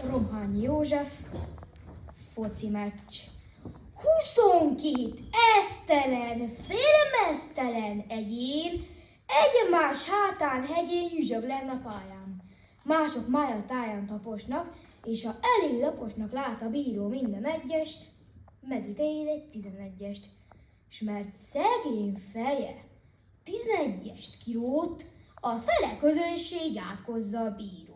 Romhányi József, foci meccs. 22 esztelen, félmeztelen egyén egymás hátán hegyén nyüzsög lenn a pályán. Mások mája táján taposnak, és ha elég laposnak lát a bíró minden egyest, megítél egy 11-est. S mert szegény feje 11-est kirót, a fele közönség átkozza a bírót.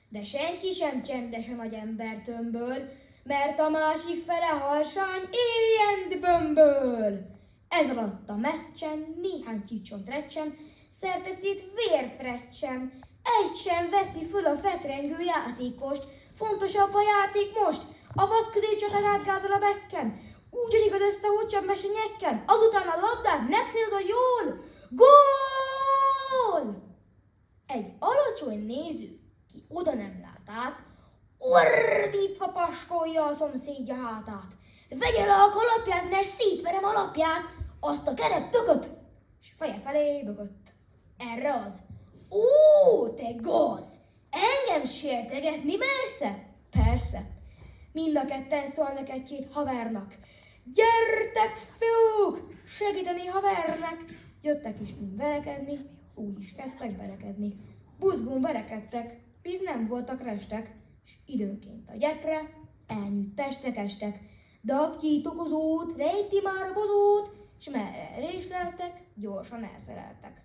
De senki sem csendes a nagy ember tömbből, mert a másik fele harsány éjjent bömböl. Ez alatt a meccsen néhány csicsont recsen, szerte szét vérfrecsen, egy sem veszi föl a fetrengő játékost. Fontosabb a játék most, a vad közé csatár átgázol a bekken, úgy igaz össze, hogy sem mese nyekken, azután a labdát megcélzol jól, gól! Egy alacsony néző, ki oda nem lát át, ordítva paskolja a szomszédja hátát. Vegye le a kalapját, mert szétverem a lapját, azt a kerep tököt, s feje felé bögött. Erre az: ó, te gaz! Engem sértegetni mersze? Persze. Mind a ketten szólnak egy-két havernak. Gyertek, fiúk, segíteni havernek! Jöttek is mind verekedni, úgy is kezdtek verekedni. Buzgón verekedtek, víz nem voltak restek, s időnként a gyepre elnyűtt testek estek. De aki tokozót, rejti már a bozót, s merre résleltek, gyorsan elszereltek.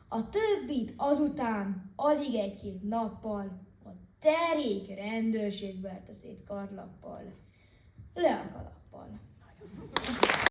A többit azután, alig egy-két nappal, a derék rendőrség verte szét karlappal, le a kalappal.